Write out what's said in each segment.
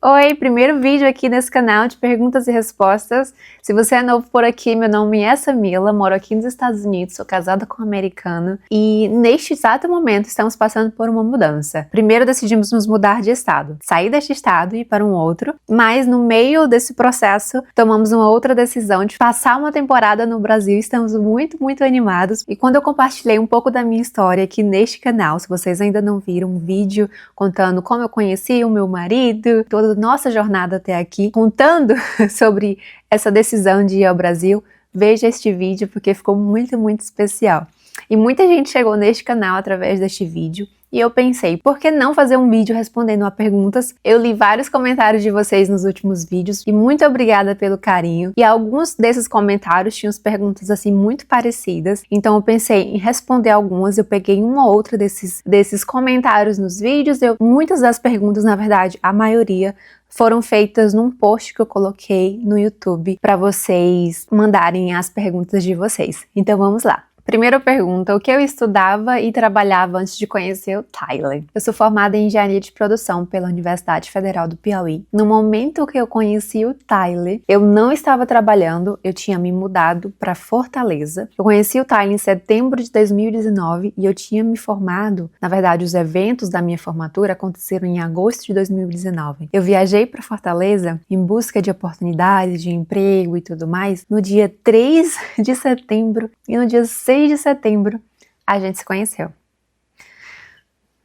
Oi, primeiro vídeo aqui nesse canal de perguntas e respostas. Se você é novo por aqui, meu nome é Samila, moro aqui nos Estados Unidos, sou casada com um americano e neste exato momento estamos passando por uma mudança. Primeiro decidimos nos mudar de estado, sair deste estado e ir para um outro, mas no meio desse processo tomamos uma outra decisão de passar uma temporada no Brasil. Estamos muito animados e quando eu compartilhei um pouco da minha história aqui neste canal, se vocês ainda não viram um vídeo contando como eu conheci o meu marido, toda nossa jornada até aqui, contando sobre essa decisão de ir ao Brasil, veja este vídeo porque ficou muito especial. E muita gente chegou neste canal através deste vídeo e eu pensei, por que não fazer um vídeo respondendo a perguntas? Eu li vários comentários de vocês nos últimos vídeos e muito obrigada pelo carinho. E alguns desses comentários tinham perguntas assim muito parecidas, então eu pensei em responder algumas. Eu peguei uma ou outra desses comentários nos vídeos. Muitas das perguntas, na verdade, a maioria, foram feitas num post que eu coloquei no YouTube para vocês mandarem as perguntas de vocês. Então vamos lá. Primeira pergunta, o que eu estudava e trabalhava antes de conhecer o Tyler? Eu sou formada em Engenharia de Produção pela Universidade Federal do Piauí. No momento que eu conheci o Tyler, eu não estava trabalhando, eu tinha me mudado para Fortaleza. Eu conheci o Tyler em setembro de 2019 e eu tinha me formado, na verdade os eventos da minha formatura aconteceram em agosto de 2019. Eu viajei para Fortaleza em busca de oportunidades, de emprego e tudo mais, no dia 3 de setembro e no dia 6 de setembro a gente se conheceu.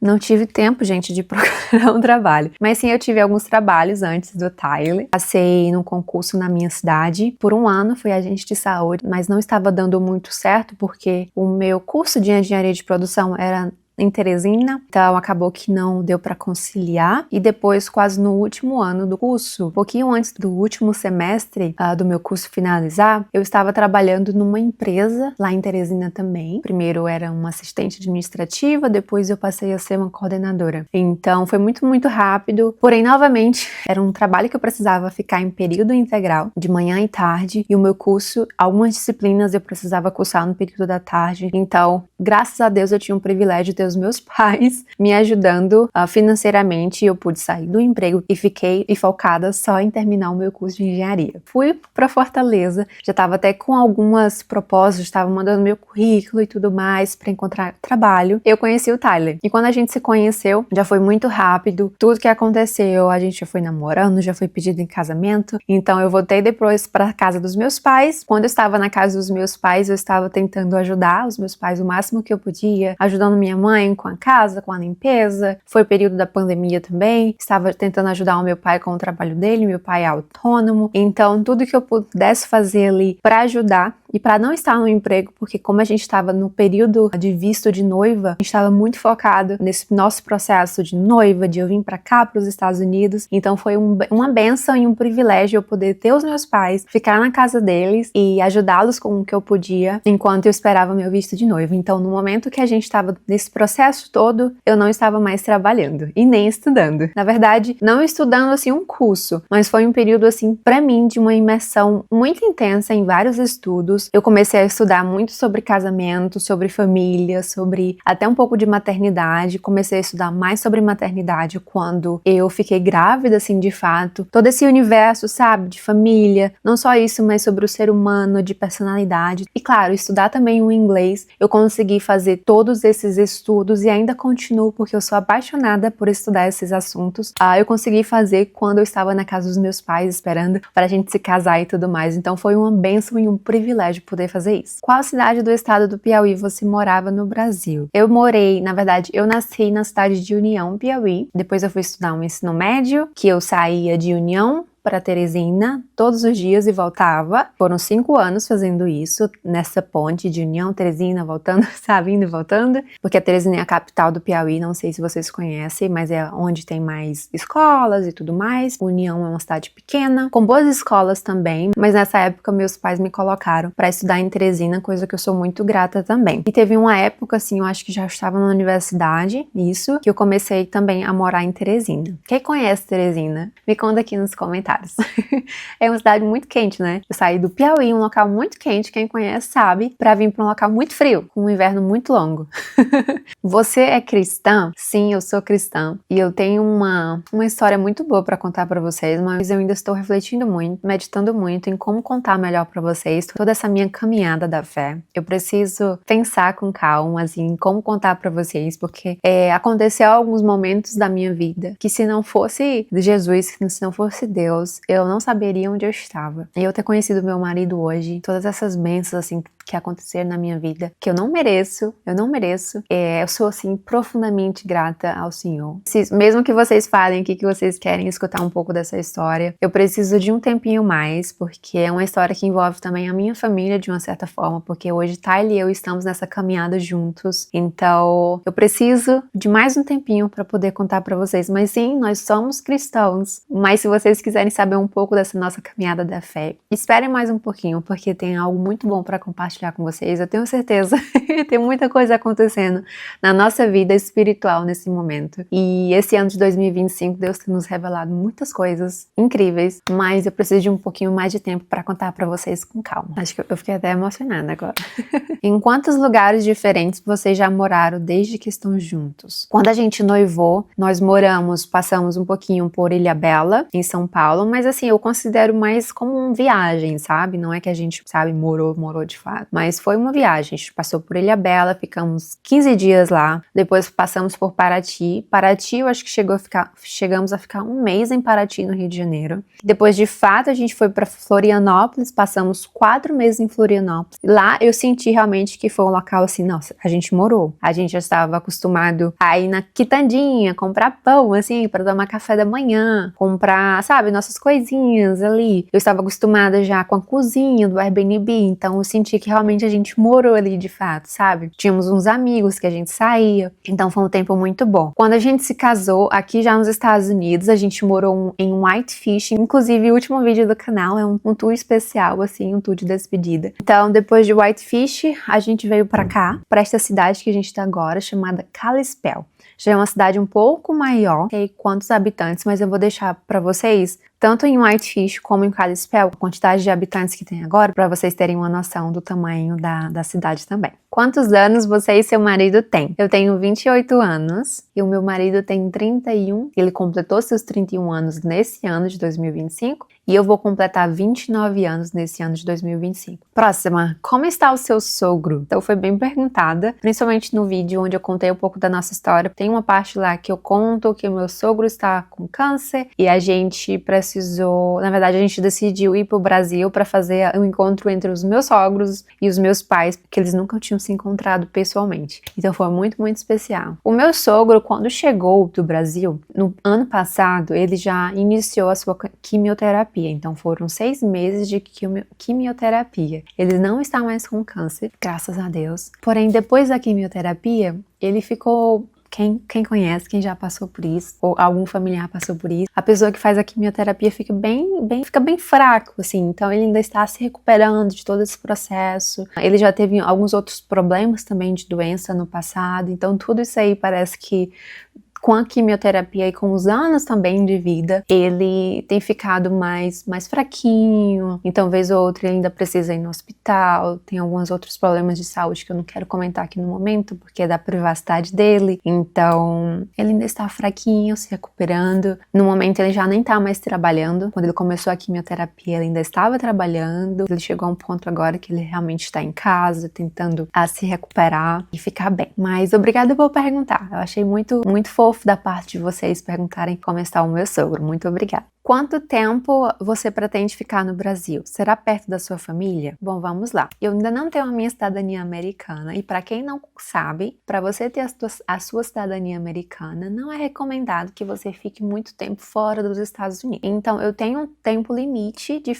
Não tive tempo, gente, de procurar um trabalho. Mas sim, eu tive alguns trabalhos antes do Tyler. Passei num concurso na minha cidade. Por um ano fui agente de saúde, mas não estava dando muito certo porque o meu curso de engenharia de produção era em Teresina, então acabou que não deu para conciliar. E depois, quase no último ano do curso, um pouquinho antes do último semestre do meu curso finalizar, eu estava trabalhando numa empresa lá em Teresina também. Primeiro era uma assistente administrativa, depois eu passei a ser uma coordenadora. Então foi muito rápido, porém novamente era um trabalho que eu precisava ficar em período integral, de manhã e tarde, e o meu curso, algumas disciplinas eu precisava cursar no período da tarde. Então, graças a Deus eu tinha um privilégio de ter os meus pais me ajudando financeiramente e eu pude sair do emprego e fiquei focada só em terminar o meu curso de engenharia. Fui para Fortaleza, já estava até com algumas propostas, estava mandando meu currículo e tudo mais para encontrar trabalho. Eu conheci o Tyler e quando a gente se conheceu, já foi muito rápido, tudo que aconteceu, a gente já foi namorando, já foi pedido em casamento, então eu voltei depois para casa dos meus pais. Quando eu estava na casa dos meus pais, eu estava tentando ajudar os meus pais o máximo que eu podia, ajudando minha mãe com a casa, com a limpeza. Foi o período da pandemia também. Estava tentando ajudar o meu pai com o trabalho dele. Meu pai é autônomo. Então, tudo que eu pudesse fazer ali para ajudar e para não estar no emprego, porque como a gente estava no período de visto de noiva, a gente estava muito focado nesse nosso processo de noiva, de eu vir para cá, para os Estados Unidos. Então, foi uma bênção e um privilégio eu poder ter os meus pais, ficar na casa deles e ajudá-los com o que eu podia enquanto eu esperava meu visto de noiva. Então, no momento que a gente estava nesse processo todo, eu não estava mais trabalhando e nem estudando. Na verdade, não estudando assim um curso, mas foi um período assim para mim de uma imersão muito intensa em vários estudos. Eu comecei a estudar muito sobre casamento, sobre família, sobre até um pouco de maternidade. Comecei a estudar mais sobre maternidade quando eu fiquei grávida, assim, de fato. Todo esse universo, sabe, de família, não só isso, mas sobre o ser humano, de personalidade. E claro, estudar também o inglês. Eu consegui fazer todos esses estudos e ainda continuo porque eu sou apaixonada por estudar esses assuntos. Eu consegui fazer quando eu estava na casa dos meus pais esperando para a gente se casar e tudo mais. Então foi uma bênção e um privilégio poder fazer isso. Qual cidade do estado do Piauí você morava no Brasil? Eu nasci na cidade de União, Piauí. Depois eu fui estudar um ensino médio, que eu saía de União para Teresina todos os dias e voltava. Foram 5 anos fazendo isso, nessa ponte de União, Teresina, voltando, sabe, indo e voltando, porque a Teresina é a capital do Piauí, não sei se vocês conhecem, mas é onde tem mais escolas e tudo mais. União é uma cidade pequena, com boas escolas também, mas nessa época meus pais me colocaram para estudar em Teresina, coisa que eu sou muito grata também. E teve uma época, assim, eu acho que já estava na universidade, isso, que eu comecei também a morar em Teresina. Quem conhece Teresina? Me conta aqui nos comentários. comentários. É uma cidade muito quente, né? Eu saí do Piauí, um local muito quente, quem conhece sabe, pra vir pra um local muito frio, com um inverno muito longo. Você é cristã? Sim, eu sou cristã. E eu tenho uma história muito boa pra contar pra vocês, mas eu ainda estou refletindo muito, meditando muito em como contar melhor pra vocês toda essa minha caminhada da fé. Eu preciso pensar com calma, assim, em como contar pra vocês, porque aconteceu alguns momentos da minha vida que se não fosse Jesus, se não fosse Deus, eu não saberia onde eu estava. E eu ter conhecido meu marido hoje, todas essas bênçãos, assim, que aconteceram na minha vida, que eu não mereço, eu sou, assim, profundamente grata ao Senhor. Mesmo que vocês falem aqui que vocês querem escutar um pouco dessa história, eu preciso de um tempinho mais, porque é uma história que envolve também a minha família, de uma certa forma, porque hoje Tyler e eu estamos nessa caminhada juntos, então eu preciso de mais um tempinho para poder contar para vocês. Mas sim, nós somos cristãos, mas se vocês quiserem saber um pouco dessa nossa caminhada da fé, esperem mais um pouquinho, porque tem algo muito bom para compartilhar com vocês. Eu tenho certeza que tem muita coisa acontecendo na nossa vida espiritual nesse momento. E esse ano de 2025, Deus tem nos revelado muitas coisas incríveis, mas eu preciso de um pouquinho mais de tempo para contar para vocês com calma. Acho que eu fiquei até emocionada agora. Em quantos lugares diferentes vocês já moraram desde que estão juntos? Quando a gente noivou, nós passamos um pouquinho por Ilhabela, em São Paulo, mas assim, eu considero mais como uma viagem, sabe? Não é que a gente, sabe, morou de fato, mas foi uma viagem. A gente passou por Ilhabela, ficamos 15 dias lá, depois passamos por Paraty. Paraty, eu acho que chegamos a ficar um mês em Paraty, no Rio de Janeiro. Depois, de fato, a gente foi para Florianópolis, passamos 4 meses em Florianópolis. Lá eu senti realmente que foi um local assim, nossa, a gente morou. A gente já estava acostumado a ir na quitandinha, comprar pão, assim, para tomar café da manhã, comprar, sabe, nossas coisinhas ali. Eu estava acostumada já com a cozinha do Airbnb, então eu senti que realmente a gente morou ali de fato, sabe? Tínhamos uns amigos que a gente saía, então foi um tempo muito bom. Quando a gente se casou, aqui já nos Estados Unidos, a gente morou em Whitefish, inclusive o último vídeo do canal é um tour especial, assim, um tour de despedida. Então, depois de Whitefish, a gente veio pra cá, pra esta cidade que a gente tá agora, chamada Kalispell. Já é uma cidade um pouco maior, não sei quantos habitantes, mas eu vou deixar pra vocês, tanto em Whitefish como em Kalispell, a quantidade de habitantes que tem agora, pra vocês terem uma noção do tamanho da cidade também. Quantos anos você e seu marido têm? Eu tenho 28 anos e o meu marido tem 31. Ele completou seus 31 anos nesse ano de 2025 e eu vou completar 29 anos nesse ano de 2025. Próxima, como está o seu sogro? Então foi bem perguntada, principalmente no vídeo onde eu contei um pouco da nossa história. Tem uma parte lá que eu conto que o meu sogro está com câncer e a gente precisou, na verdade a gente decidiu ir pro Brasil para fazer um encontro entre os meus sogros e os meus pais, porque eles nunca tinham se encontrado pessoalmente. Então foi muito, muito especial. O meu sogro, quando chegou do Brasil, no ano passado, ele já iniciou a sua quimioterapia. Então foram 6 meses de quimioterapia. Ele não está mais com câncer, graças a Deus. Porém, depois da quimioterapia, ele ficou... Quem conhece, quem já passou por isso, ou algum familiar passou por isso, a pessoa que faz a quimioterapia fica bem fraco, assim, então ele ainda está se recuperando de todo esse processo. Ele já teve alguns outros problemas também de doença no passado, então tudo isso aí parece que com a quimioterapia e com os anos também de vida, ele tem ficado mais fraquinho. Então, vez ou outra, ele ainda precisa ir no hospital. Tem alguns outros problemas de saúde que eu não quero comentar aqui no momento, porque é da privacidade dele. Então, ele ainda está fraquinho, se recuperando. No momento, ele já nem tá mais trabalhando. Quando ele começou a quimioterapia, ele ainda estava trabalhando. Ele chegou a um ponto agora que ele realmente está em casa, tentando se recuperar e ficar bem. Mas obrigada por perguntar. Eu achei muito, muito fofo da parte de vocês perguntarem como está o meu sogro. Muito obrigada. Quanto tempo você pretende ficar no Brasil? Será perto da sua família? Bom, vamos lá. Eu ainda não tenho a minha cidadania americana e para quem não sabe, para você ter a sua cidadania americana, não é recomendado que você fique muito tempo fora dos Estados Unidos. Então, eu tenho um tempo limite de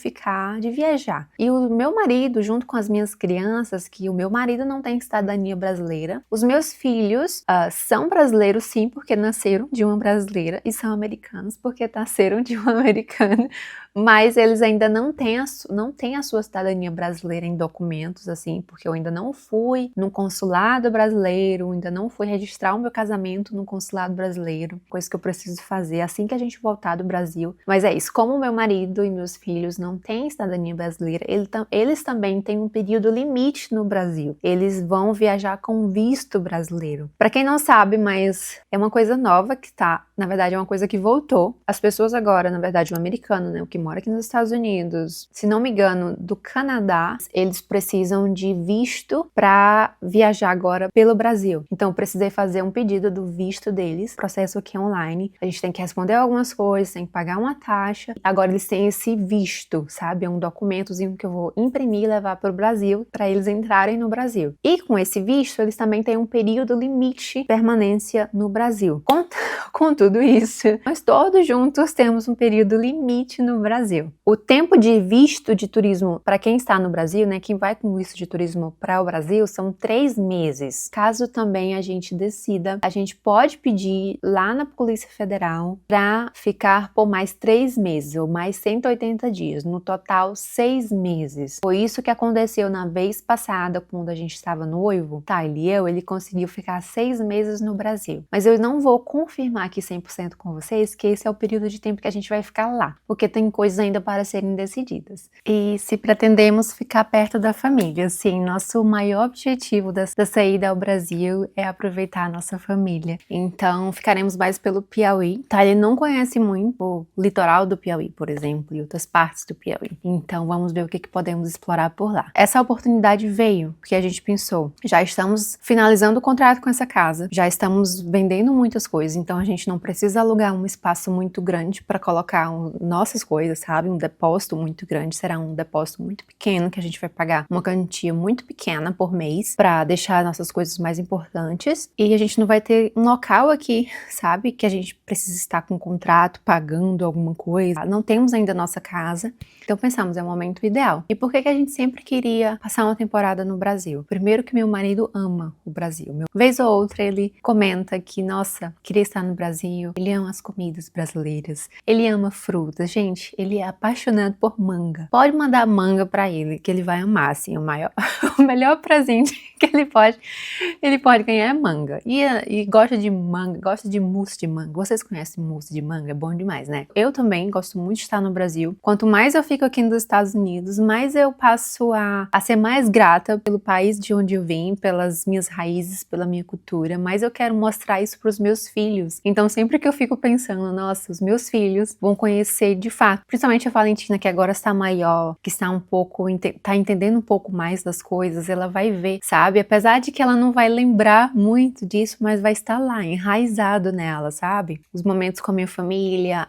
viajar. E o meu marido, junto com as minhas crianças, que o meu marido não tem cidadania brasileira, os meus filhos são brasileiros sim, porque nasceram de uma brasileira e são americanos porque nasceram de uma americano, mas eles ainda não têm a sua cidadania brasileira em documentos, assim, porque eu ainda não fui no consulado brasileiro, ainda não fui registrar o meu casamento no consulado brasileiro, coisa que eu preciso fazer assim que a gente voltar do Brasil. Mas é isso, como meu marido e meus filhos não têm cidadania brasileira, eles também têm um período limite no Brasil. Eles vão viajar com visto brasileiro. Para quem não sabe, mas é uma coisa nova que na verdade é uma coisa que voltou. As pessoas agora, na verdade, o americano, né, o que mora aqui nos Estados Unidos, se não me engano, do Canadá, eles precisam de visto para viajar agora pelo Brasil. Então, eu precisei fazer um pedido do visto deles, processo aqui online. A gente tem que responder algumas coisas, tem que pagar uma taxa. Agora eles têm esse visto, sabe? É um documentozinho que eu vou imprimir e levar para o Brasil, para eles entrarem no Brasil. E com esse visto, eles também têm um período limite de permanência no Brasil. Com tudo isso, nós todos juntos temos um período limite no Brasil. O tempo de visto de turismo para quem está no Brasil, né, quem vai com visto de turismo para o Brasil, são 3 meses. Caso também a gente decida, a gente pode pedir lá na Polícia Federal para ficar por mais 3 meses ou mais 180 dias, no total 6 meses. Foi isso que aconteceu na vez passada, quando a gente estava noivo, ele conseguiu ficar 6 meses no Brasil. Mas eu não vou confirmar aqui 100% com vocês que esse é o período de tempo que a gente vai ficar lá, porque tem coisas ainda para serem decididas. E se pretendemos ficar perto da família, sim, nosso maior objetivo da saída ao Brasil é aproveitar a nossa família. Então, ficaremos mais pelo Piauí. Ele não conhece muito o litoral do Piauí, por exemplo, e outras partes do Piauí. Então, vamos ver o que podemos explorar por lá. Essa oportunidade veio porque a gente pensou, já estamos finalizando o contrato com essa casa, já estamos vendendo muitas coisas, então a gente não precisa alugar um espaço muito grande para colocar nossas coisas, sabe? Um depósito muito grande, será um depósito muito pequeno, que a gente vai pagar uma quantia muito pequena por mês para deixar nossas coisas mais importantes, e a gente não vai ter um local aqui, sabe? Que a gente precisa estar com um contrato, pagando alguma coisa. Não temos ainda a nossa casa, então pensamos, é o momento ideal. E por que a gente sempre queria passar uma temporada no Brasil? Primeiro que meu marido ama o Brasil. Vez ou outra ele comenta que, nossa, queria estar no Brasil, ele ama as comidas brasileiras, ele ama frutas. Gente, ele é apaixonado por manga. Pode mandar manga pra ele, que ele vai amar, assim, o melhor presente que ele pode ganhar é manga. E gosta de manga, gosta de mousse de manga. Vocês conhecem mousse de manga? É bom demais, né? Eu também gosto muito de estar no Brasil. Quanto mais eu fico aqui nos Estados Unidos, mais eu passo a ser mais grata pelo país de onde eu vim, pelas minhas raízes, pela minha cultura, mas eu quero mostrar isso para os meus filhos. Então, sempre que eu fico pensando, nossa, os meus filhos vão conhecer de fato, principalmente a Valentina, que agora está maior, que está tá entendendo um pouco mais das coisas, ela vai ver, sabe? Apesar de que ela não vai lembrar muito disso, mas vai estar lá, enraizado nela, sabe? Os momentos com a minha família,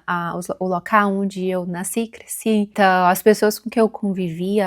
o local onde eu nasci, cresci, então, as pessoas com que eu convivi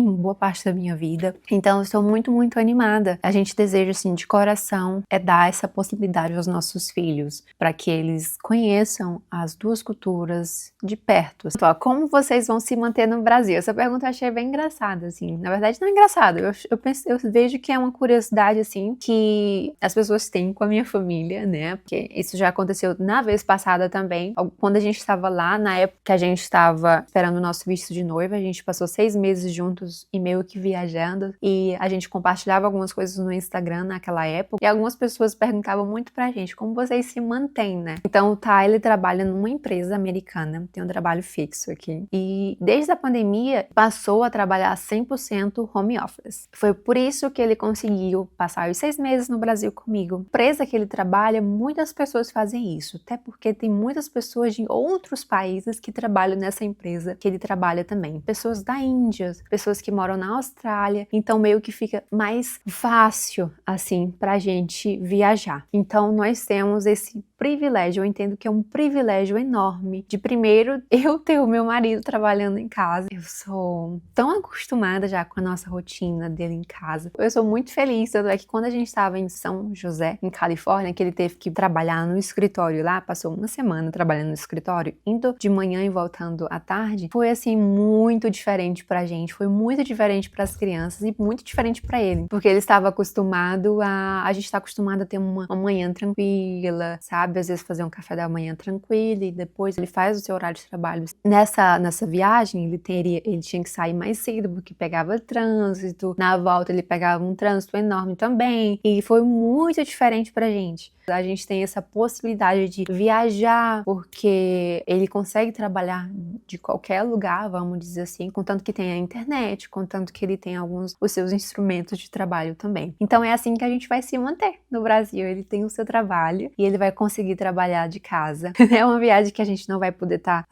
boa parte da minha vida. Então, eu estou muito, muito animada. A gente deseja, assim, de coração, dar essa possibilidade aos nossos filhos, para que eles conheçam as duas culturas de perto. Então, como vocês vão se manter no Brasil? Essa pergunta eu achei bem engraçada, assim. Na verdade, não é engraçado. Eu vejo que é uma curiosidade, assim, que as pessoas têm com a minha família, né? Porque isso já aconteceu na vez passada também. Quando a gente estava lá, na época que a gente estava esperando o nosso visto de noiva, a gente passou 6 meses juntos e meio que viajando, e a gente compartilhava algumas coisas no Instagram naquela época, e algumas pessoas perguntavam muito pra gente como vocês se mantêm, né? Então o Tyler trabalha numa empresa americana, tem um trabalho fixo aqui, e desde a pandemia passou a trabalhar 100% home office. Foi por isso que ele conseguiu passar os 6 meses no Brasil comigo. A empresa que ele trabalha, muitas pessoas fazem isso, até porque tem muitas pessoas de outros países que trabalham nessa empresa que ele trabalha também. Pessoas da Índia, pessoas que moram na Austrália, então meio que fica mais fácil, assim, pra gente viajar. Então nós temos esse privilégio, eu entendo que é um privilégio enorme de primeiro eu ter o meu marido trabalhando em casa. Eu sou tão acostumada já com a nossa rotina dele em casa. Eu sou muito feliz, tanto é que quando a gente estava em São José, em Califórnia, que ele teve que trabalhar no escritório lá, passou uma semana trabalhando no escritório, indo de manhã e voltando à tarde, foi assim muito diferente pra gente, foi muito diferente para as crianças e muito diferente pra ele, porque ele estava acostumado a gente está acostumado a ter uma manhã tranquila, sabe? Às vezes fazer um café da manhã tranquilo e depois ele faz o seu horário de trabalho. Nessa viagem, ele tinha que sair mais cedo, porque pegava trânsito. Na volta, ele pegava um trânsito enorme também. E foi muito diferente pra gente. A gente tem essa possibilidade de viajar, porque ele consegue trabalhar de qualquer lugar, vamos dizer assim, contanto que tenha internet, contanto que ele tenha os seus instrumentos de trabalho também. Então é assim que a gente vai se manter no Brasil. Ele tem o seu trabalho e ele vai conseguir trabalhar de casa. É uma viagem que a gente não vai poder estar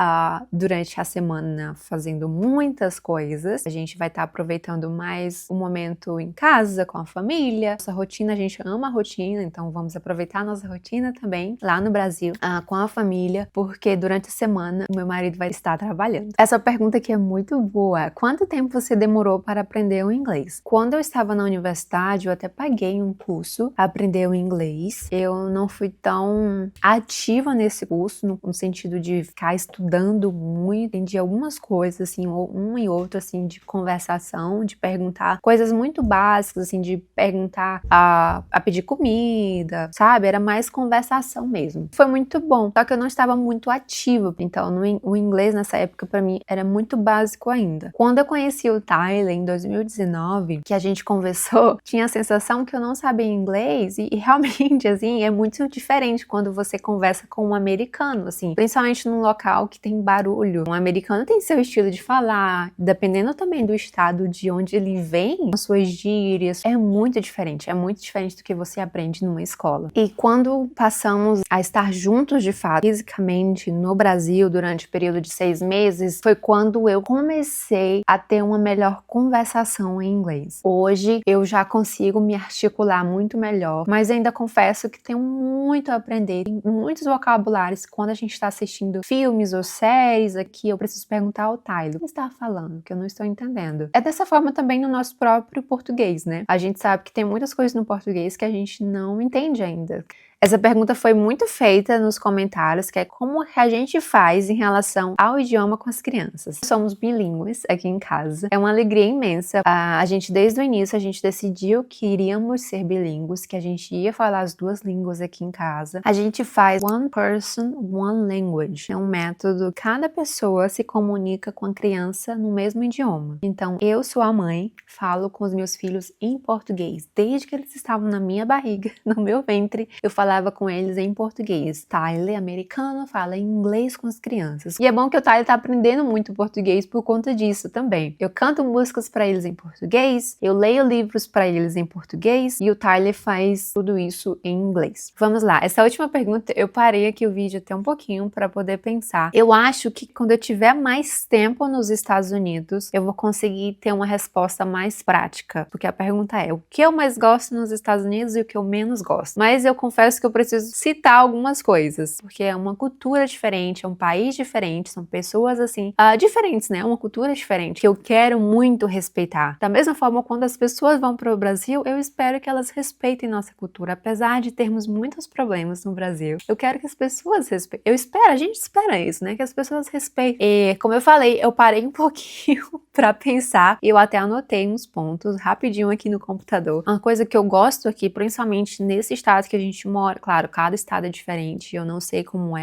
durante a semana fazendo muitas coisas. A gente vai estar aproveitando mais o momento em casa, com a família. Nossa rotina, a gente ama a rotina, então vamos aproveitar a nossa rotina também lá no Brasil, com a família, porque durante a semana o meu marido vai estar trabalhando. Essa pergunta aqui é muito boa. Quanto tempo você demorou para aprender o inglês? Quando eu estava na universidade, eu até paguei um curso para aprender o inglês. Eu não fui tão ativa nesse curso, no sentido de ficar estudando muito. Entendi algumas coisas, assim, uma e outra, assim, de conversação, de perguntar coisas muito básicas, assim, de perguntar a pedir comida, sabe? Era mais conversação mesmo. Foi muito bom, só que eu não estava muito ativa, então o inglês nessa época pra mim era muito básico ainda. Quando eu conheci o Tyler em 2019, que a gente conversou, tinha a sensação que eu não sabia inglês e realmente, assim, é muito diferente quando você conversa com um americano, assim, principalmente num local que tem barulho. Um americano tem seu estilo de falar, dependendo também do estado de onde ele vem, as suas gírias, é muito diferente do que você aprende numa escola. E quando passamos a estar juntos de fato, fisicamente, no Brasil, durante o período de 6 meses, foi quando eu comecei a ter uma melhor conversação em inglês. Hoje, eu já consigo me articular muito melhor, mas ainda confesso que tenho muito a aprender, tem muitos vocabulários. Quando a gente está assistindo filmes ou séries aqui, eu preciso perguntar ao Tyler, o que está falando, que eu não estou entendendo. É dessa forma também no nosso próprio português, né? A gente sabe que tem muitas coisas no português que a gente não entende ainda. Essa pergunta foi muito feita nos comentários, que é como que a gente faz em relação ao idioma com as crianças. Somos bilíngues aqui em casa. É uma alegria imensa. A gente, desde o início, a gente decidiu que iríamos ser bilíngues, que a gente ia falar as duas línguas aqui em casa. A gente faz one person, one language. É um método, cada pessoa se comunica com a criança no mesmo idioma. Então, eu sou a mãe, falo com os meus filhos em português. Desde que eles estavam na minha barriga, no meu ventre, eu falava com eles em português. Tyler, americano, fala inglês com as crianças. E é bom que o Tyler tá aprendendo muito português por conta disso também. Eu canto músicas para eles em português, eu leio livros para eles em português e o Tyler faz tudo isso em inglês. Vamos lá, essa última pergunta eu parei aqui o vídeo até um pouquinho para poder pensar. Eu acho que quando eu tiver mais tempo nos Estados Unidos, eu vou conseguir ter uma resposta mais prática, porque a pergunta é o que eu mais gosto nos Estados Unidos e o que eu menos gosto. Mas eu confesso que eu preciso citar algumas coisas, porque é uma cultura diferente, é um país diferente, são pessoas assim, diferentes, né? Uma cultura diferente, que eu quero muito respeitar. Da mesma forma, quando as pessoas vão para o Brasil, eu espero que elas respeitem nossa cultura, apesar de termos muitos problemas no Brasil. Eu quero que as pessoas respeitem. A gente espera isso, né? Que as pessoas respeitem. E, como eu falei, eu parei um pouquinho para pensar e eu até anotei uns pontos rapidinho aqui no computador. Uma coisa que eu gosto aqui, principalmente nesse estado que a gente mora, claro, cada estado é diferente, eu não sei como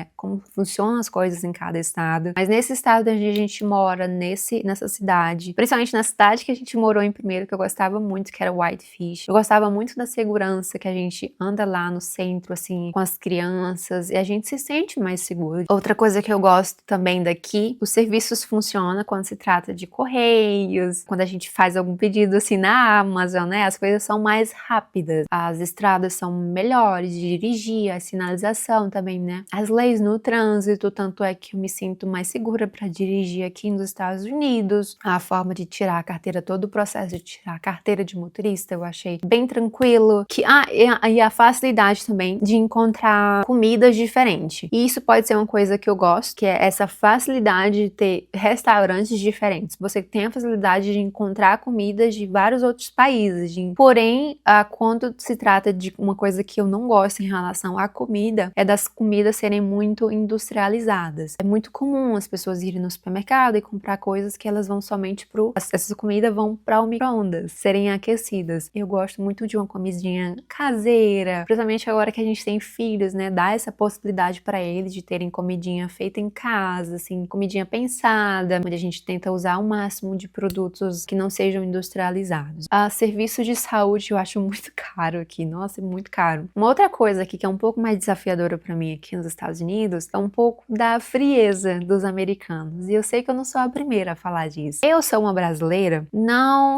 funcionam as coisas em cada estado, mas nesse estado onde a gente mora, nessa cidade, principalmente na cidade que a gente morou em primeiro, que eu gostava muito, que era Whitefish, eu gostava muito da segurança, que a gente anda lá no centro, assim, com as crianças, e a gente se sente mais seguro. Outra coisa que eu gosto também daqui, os serviços funcionam quando se trata de correios, quando a gente faz algum pedido, assim, na Amazon, né, as coisas são mais rápidas, as estradas são melhores de dirigir, a sinalização também, né? As leis no trânsito, tanto é que eu me sinto mais segura para dirigir aqui nos Estados Unidos. A forma de tirar a carteira, todo o processo de tirar a carteira de motorista, eu achei bem tranquilo. E a facilidade também de encontrar comidas diferentes. E isso pode ser uma coisa que eu gosto, que é essa facilidade de ter restaurantes diferentes. Você tem a facilidade de encontrar comidas de vários outros países. Porém, quando se trata de uma coisa que eu não gosto em relação à comida é das comidas serem muito industrializadas. É muito comum as pessoas irem no supermercado e comprar coisas que elas vão somente essas comidas vão para o micro-ondas, serem aquecidas. Eu gosto muito de uma comidinha caseira, principalmente agora que a gente tem filhos, né? Dá essa possibilidade para eles de terem comidinha feita em casa, assim, comidinha pensada, onde a gente tenta usar o máximo de produtos que não sejam industrializados. Serviço de saúde eu acho muito caro aqui, nossa, é muito caro. Uma outra coisa aqui que é um pouco mais desafiadora para mim aqui nos Estados Unidos é um pouco da frieza dos americanos. E eu sei que eu não sou a primeira a falar disso. Eu sou uma brasileira,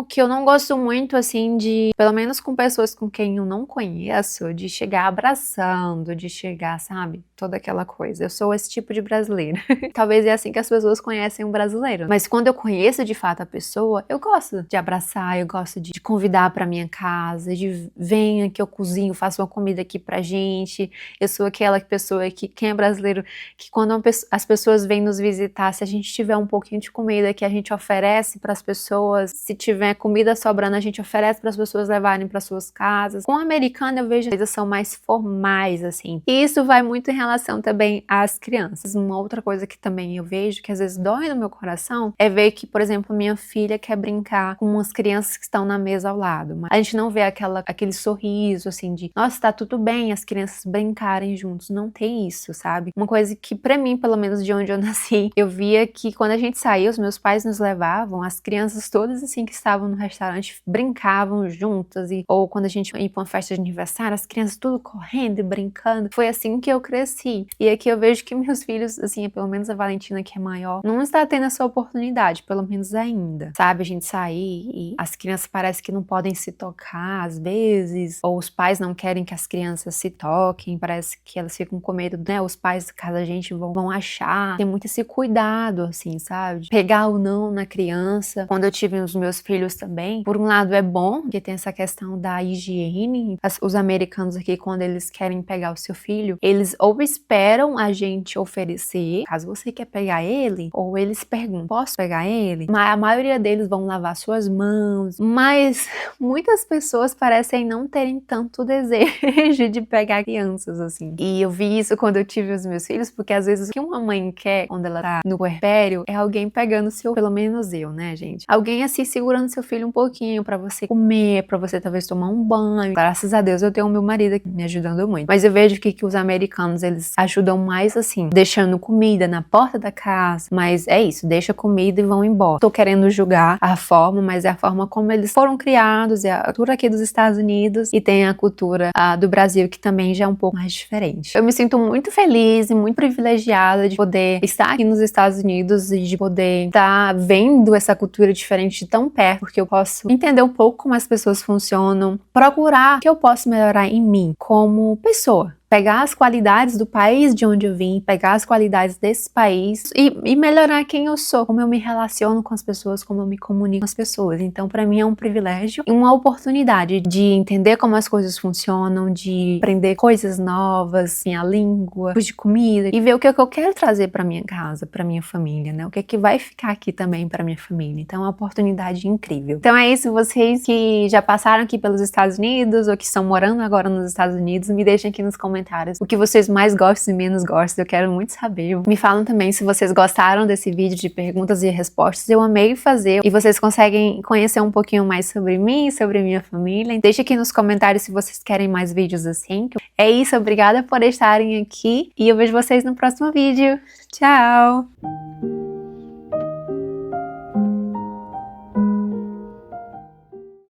que eu não gosto muito assim de, pelo menos com pessoas com quem eu não conheço, de chegar abraçando, de chegar, sabe, toda aquela coisa. Eu sou esse tipo de brasileira. Talvez é assim que as pessoas conhecem um brasileiro. Mas quando eu conheço de fato a pessoa, eu gosto de abraçar, eu gosto de convidar para minha casa, de venha que eu cozinho, faço uma comida aqui pra gente. Eu sou aquela pessoa que, quem é brasileiro, que quando as pessoas vêm nos visitar, se a gente tiver um pouquinho de comida que a gente oferece para as pessoas, se tiver comida sobrando, a gente oferece para as pessoas levarem para suas casas. Com o americano eu vejo que as coisas são mais formais, assim. E isso vai muito em relação também às crianças. Uma outra coisa que também eu vejo, que às vezes dói no meu coração, é ver que, por exemplo, minha filha quer brincar com umas crianças que estão na mesa ao lado. Mas a gente não vê aquele sorriso, assim, de nossa, tá tudo bem as crianças brincarem juntos. Não tem isso, sabe? Uma coisa que pra mim, pelo menos de onde eu nasci, eu via que quando a gente saía, os meus pais nos levavam, as crianças todas assim que estavam no restaurante brincavam juntas, ou quando a gente ia pra uma festa de aniversário, as crianças tudo correndo e brincando. Foi assim que eu cresci. E aqui eu vejo que meus filhos, assim, pelo menos a Valentina que é maior, não está tendo essa oportunidade, pelo menos ainda. Sabe, a gente sair e as crianças parece que não podem se tocar às vezes, ou os pais não querem que as crianças se toquem, parece que elas ficam com medo, né? Os pais de casa a gente vão achar. Tem muito esse cuidado, assim, sabe? Pegar ou não na criança. Quando eu tive os meus filhos também, por um lado é bom, porque tem essa questão da higiene. Os americanos aqui, quando eles querem pegar o seu filho, eles ou esperam a gente oferecer, caso você quer pegar ele, ou eles perguntam, posso pegar ele? Mas a maioria deles vão lavar suas mãos, mas muitas pessoas parecem não terem tanto desejo de pegar crianças, assim. E eu vi isso quando eu tive os meus filhos, porque às vezes o que uma mãe quer quando ela tá no puerpério é alguém pegando seu, pelo menos eu, né, gente? Alguém assim segurando seu filho um pouquinho pra você comer, pra você talvez tomar um banho. Graças a Deus eu tenho o meu marido aqui me ajudando muito. Mas eu vejo que os americanos, eles ajudam mais assim, deixando comida na porta da casa. Mas é isso, deixa comida e vão embora. Tô querendo julgar a forma, mas é a forma como eles foram criados, é a cultura aqui dos Estados Unidos e tem a cultura do Brasil, que também já é um pouco mais diferente. Eu me sinto muito feliz e muito privilegiada de poder estar aqui nos Estados Unidos e de poder estar vendo essa cultura diferente de tão perto, porque eu posso entender um pouco como as pessoas funcionam, procurar o que eu posso melhorar em mim como pessoa. Pegar as qualidades do país de onde eu vim, pegar as qualidades desse país e melhorar quem eu sou, como eu me relaciono com as pessoas, como eu me comunico com as pessoas. Então, pra mim é um privilégio e uma oportunidade de entender como as coisas funcionam, de aprender coisas novas, minha língua, de comida e ver o que eu quero trazer pra minha casa, pra minha família, né? O que vai ficar aqui também pra minha família. Então, é uma oportunidade incrível. Então, é isso. Vocês que já passaram aqui pelos Estados Unidos ou que estão morando agora nos Estados Unidos, me deixem aqui nos comentários o que vocês mais gostam e menos gostam, eu quero muito saber. Me falam também se vocês gostaram desse vídeo de perguntas e respostas, eu amei fazer e vocês conseguem conhecer um pouquinho mais sobre mim, sobre minha família. Deixe aqui nos comentários se vocês querem mais vídeos assim. É isso, obrigada por estarem aqui e eu vejo vocês no próximo vídeo. Tchau!